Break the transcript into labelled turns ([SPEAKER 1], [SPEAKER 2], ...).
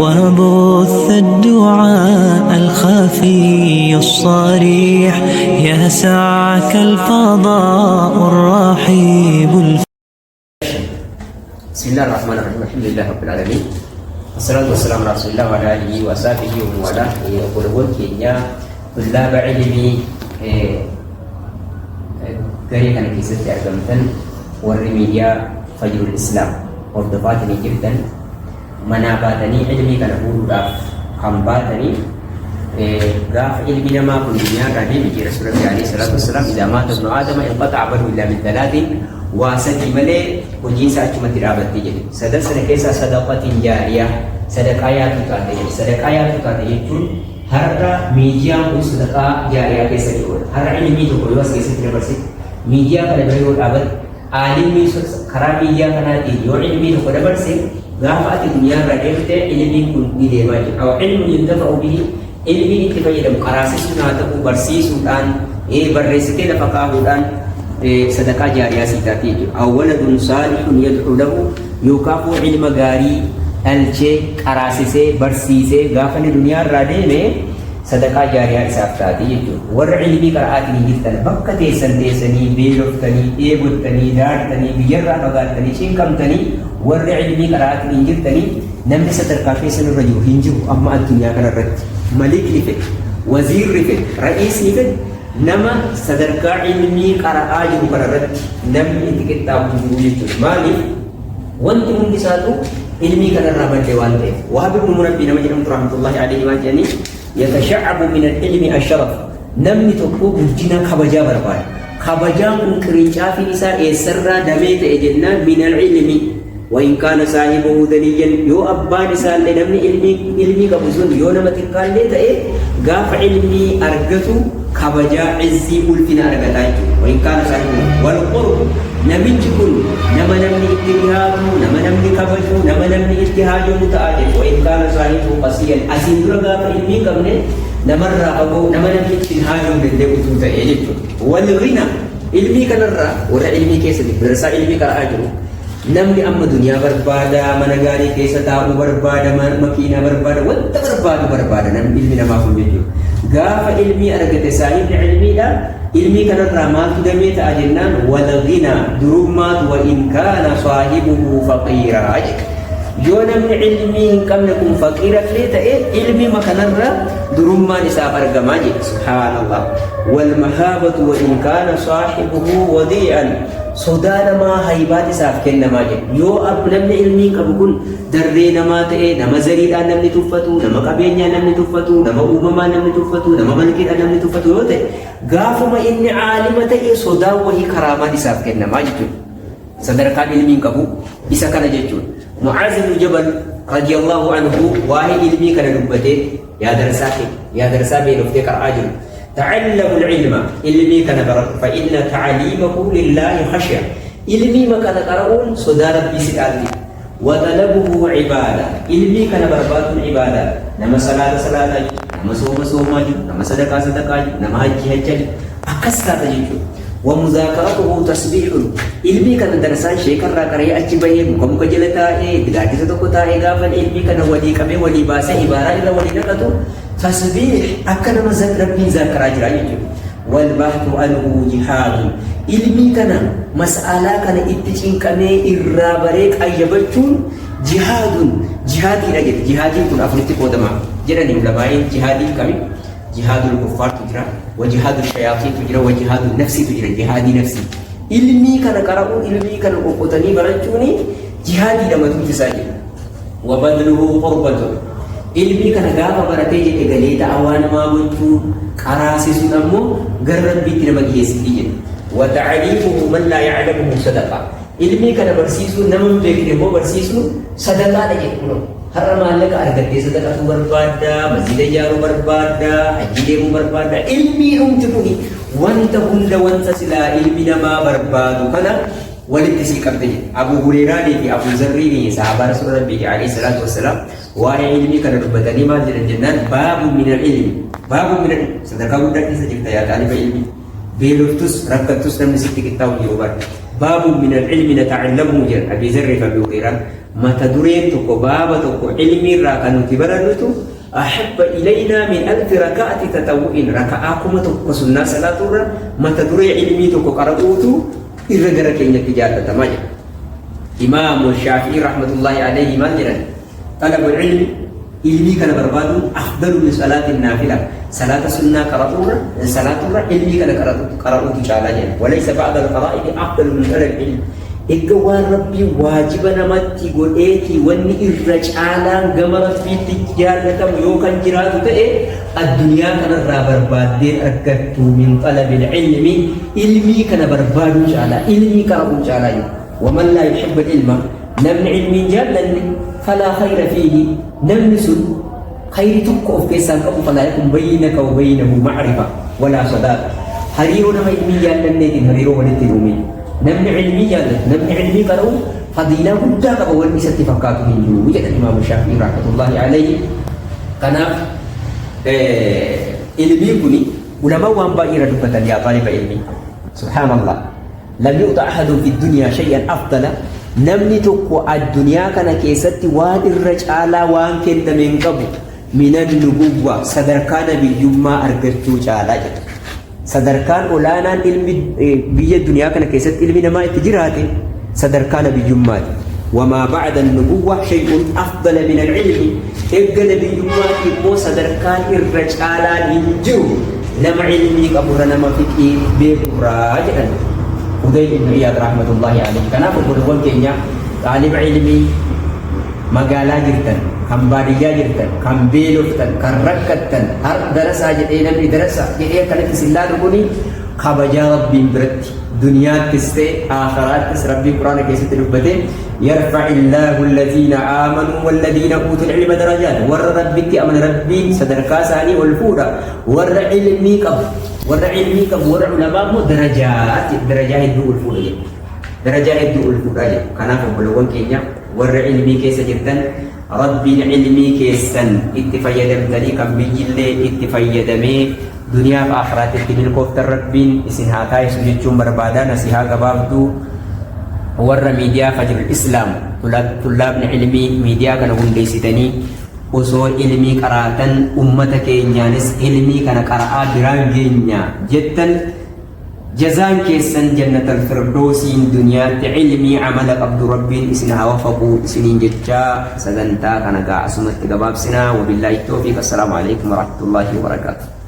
[SPEAKER 1] وبث الدعاء الخفي الصريح يسعك الفضاء الرحيب.
[SPEAKER 2] بسم الله الرحمن الرحيم. الحمد لله رب العالمين. الصلاة والسلام على رسول الله وعلى آله وصحبه ومن والاه. يقولون كينيا طلاب علمي غير كان في ست أرقامتن والرميديا فجر الإسلام وردفاتني جدا مناباتني علمي كان أقول خمباتني غاف علمي لما كن دنيا رادي بجي رسول الله عليه الصلاة والسلام إذا مات ابن آدم انقطع عمله إلا من ثلاث واسدي ملي وجيسا أجمع ترابط تجي سدس نكيسا صدقة جارية صدقايات تاتي صدقايات تاتي harra media pun sedekah jariah keesa jiru harra ilmi tokko yoo as keessatti dabarse media kana bira yoo dhaabat aalimni karaa media kanaatiin yoo ilmi tokko dabarse gaafa ati duniyaa irraa deemte ilmiin kun ni deemaa jira aw ilmu yuntafa'u bihi ilmiin itti fayyadamu karaasisuun haa ta'u barsiisuudhaan barreessitee lafa kaa'uudhaan sadaqaa jaariyaa sii taatee jiru aw waladun saalihun yad'u lahu yookaan ilma gaarii dhalchee qaraasisee barsiisee gaafa ni duniyaa irraa deeme sadaqaa jaariyaa isaaf taati jechuudha. Warra ilmii qara'aatiin jirtan bakka teessanii beeloftanii dheebottanii daartanii biyyarraa fagaattanii cinqamtanii warra ilmii qara'aatiin jirtanii namni sadarkaa keessan irra jiru hin jiru amma addunyaa kanarratti malikni fedhe waziirri fedhe ra'iisni fedhe nama sadarkaa ilmii qara'aa jiru kanarratti namni itti qixxaabu jiru jechuudha. Maaliif wanti hundi isaatu ilmi kana ramade wante wahab ibn munabbi nama jedhamu rahmatullahi alayhi wa jani yatasha'abu min al-ilmi ashraf namni tokko guddina kabaja barbaada kabajaan kun qirincaafi isaa eessarraa damee ta'e jennaan min al-ilmi wa in kana sahibuhu daliyan yoo abbaan isaa illee namni ilmi qabu sun yoo nama xiqqaallee ta'e gaafa ilmi argatu kabajaa izzi ulfina argataa jechuudha. Wa in kana sahibuhu wal qurb namichi kun nama namni itti dhiyaatu nama namni kabaju nama namni itti haajamu ta'a jedhu wa in kaana saahibu qasiyan asiin dura gaafa ilmi qabne namarraa fagoo nama namni itti haajamu danda'utu ta'e jechuudha. Wal ghina ilmi kanarraa warra ilmi keessatti darsaa ilmi qara'aa jiru namni amma duniyaa barbaada mana gaarii keessa taa'uu barbaada makiinaa barbaada wanta barbaadu namni ilmi namaa kun jechuudha. Gaafa ilmi argate saahibni ilmiidha ilmi kanarraa maaltu damee ta'a jennaan wal ghina durummaatu wa in kaana saahibuhu faqiiraa jedha. Yoo namni ilmii hin qabne kun faqiira illee ta'e ilmi kanarraa durummaan isaaf argamaa jedha. Subhaanallah. Wal mahaabatu wa in kaana saahibuhu wadii'an sodaa namaa haybaat isaaf kennamaa jedha. Yoo namni ilmii qabu kun darree namaa ta'e nama zariidhaan namni tuffatu nama qabeenyaan namni tuffatu nama uumamaan namni tuffatu nama malkiidhaan namni tuffatu yoo ta'e gaafuma inni aalima ta'e sodaa wahii karaamaan isaaf kennamaa jechuudha. Sadarkaan ilmiin qabu isa kana jechuudha. Mu'aaz ibn Jabal radiyallahu anhu waa'ee ilmii kana dubbatee yaa darsaa beeloftee qara'aa jiru. تعلموا العلم علمي كان فإن تعليمه لله خشية علمي ما كان قرؤون صدار بسكالي وطلبه عبادة علمي كان برباد العبادة نما صلاة نما صوم نما صدقة نما حج أكسر تجيجو ومذاكرته تسبيح علمي كان درسان شيكر راكري أجبه مكمك جلتا دقاقي ستوكتا غافل علمي كان ولي كمي ولي باسي عبارة إلا ولي نقطو تسبيح أكن مزاك ربي ذاكر أجرائي والبحث عنه جهاد علمي كان مسألة كان اتجين كان إرابريك أيبتون جهاد رجل جهاد كن أفريتي قدما جراني ملبائين جهادي كمي جهاد الكفار تجرى وجهاد الشياطين تجرى وجهاد النفس تجرى جهادي نفسي علمي كان قرأوا علمي كان قطني برجوني جهادي لما تنتساجي وبذله قربته ilmi kana gaafa baratee jedhe galee da'awaa namaa gochuu qaraasisuun ammoo gara rabbiitti nama dhiyeessiti jedhe. Wa ta'aliimuhu man laa ya'lamuhu sadaqa. Ilmi kana barsiisuun nama hin beekne immoo barsiisuun sadaqaadha jedhu. Har'a maallaqa argattee sadaqatu barbaadda, masjida ijaaruu barbaadda, hajji deemuu barbaadda. Ilmi dhumti kuni wanta hunda wanta silaa ilmi namaa barbaadu kana walitti sii qabde jedhe. Abu Hurayraanii fi Abu Zarrii sahaabaa Rasuula Rabbii alayhi salaatu wassalaam waa'ee ilmii kana dubbatanii maal jedhan jennaan baabu min al-ilmi baabu min sadarkaa guddaa keessa jirta yaa taaliba ilmii beeloftus rakkattus namni sitti qixxaawu jiru barra باب من العلم نتعلمه جل أبي ذر فأبي هريرة متى درين تكو باب تكو علمي راكن تبرنتو أحب إلينا من 1000 ركعة تطوع ركعاكم تكو سنة صلاة متى دري علمي تكو قرأوتو إذا جرك إن تجارة تماجا إمام الشافعي رحمة الله عليه ماجرا طلب العلم علمي كان بربادو أفضل من صلاة النافلة صلاة سنة قرأونا صلاة علمي كان قرأوت شعلا وليس بعد القرائد أفضل من طلب العلم إقوان ربي واجبا نمتي قلئتي واني الرجعالا قمرت في تجارة يوكا جرات الدنيا كان بربادين أكدت من طلب العلم علمي كان بربادو شعلا علمي قرأوت شعلا ومن لا يحب العلم نمن علمي جالا فلا خير فيه نمس خير تقف كيسان كفو فلا يكون بينك وبينه معرفة ولا صداقة هريرنا ما علمي جالا نيتين هريرو ولتلومي نمن علمي جالا نمن علمي قرأو فضيلة قدك والمي ستفكات من جو وجد الإمام الشافعي رحمة الله عليه كان علمي كني ولما وانبا إرادة يا طالب علمي سبحان الله لم يؤتى أحد في الدنيا شيئا أفضل namni tokko addunyaa kana keessatti waan irra caalaa waan kenname hin qabu minan nubuwwa sadarkaa nabiyyummaa argachuu caalaa jedha. Sadarkaan olaanaan ilmi biyya duniyaa kana keessatti ilmi namaa itti jiraate sadarkaa nabiyyummaati. وما بعد النبوة شيء أفضل من العلم إبقى نبيّما إبقى صدركان الرجالة ينجو لما علمي قبرنا ما فيك بيبرا جدا Uday ibn Iyad rahmatullahi alaihi kanaaf obboleewwan keenya xaaliba ilmii magaalaa jirtan kan baadiyyaa jirtan kan beeloftan kan rakkattan har darasaa jedhee namni darasa jedhee akkanatti sillaa dhuguni kabajaa rabbiin biratti duniyaattis ta'e aakhiraattis rabbiin quraana keessatti dubbate yarfa'i illaahu alladhiina aamanuu walladhiina uutul ilma darajaat warra rabbitti amana rabbiin sadarkaa isaanii ol fuudha warra ilmii qabu warra ilmii qabu warra ulamaa immoo darajaa hedduu ol fuudha jedhu darajaa hedduu ol fuudha jedhu kanaaf obboleewwan keenya warra ilmii keessa jirtan rabbiin ilmii keessan itti fayyadamtanii kan biyyillee itti fayyadamee duniyaa fi aakhiraatti milkooftan rabbiin isin haa taasisu jechuun barbaadaa nasihaa gabaabduu warra miidiyaa Fajrul Islaam tullaabni ilmii miidiyaa kana hundeessitanii osoo ilmii qaraatan ummata keenyaanis ilmii kana qara'aa biraan geenya jettan jazaan keessan jannatal firdoosiin duniyaatti ilmii amala qabdu rabbiin isin haa wafaqu isiniin jechaa sagantaa kana gaa asumatti gabaabsinaa wabillaahi tawfiiq assalaamu alaikum warahmatullaahi wabarakaatuh.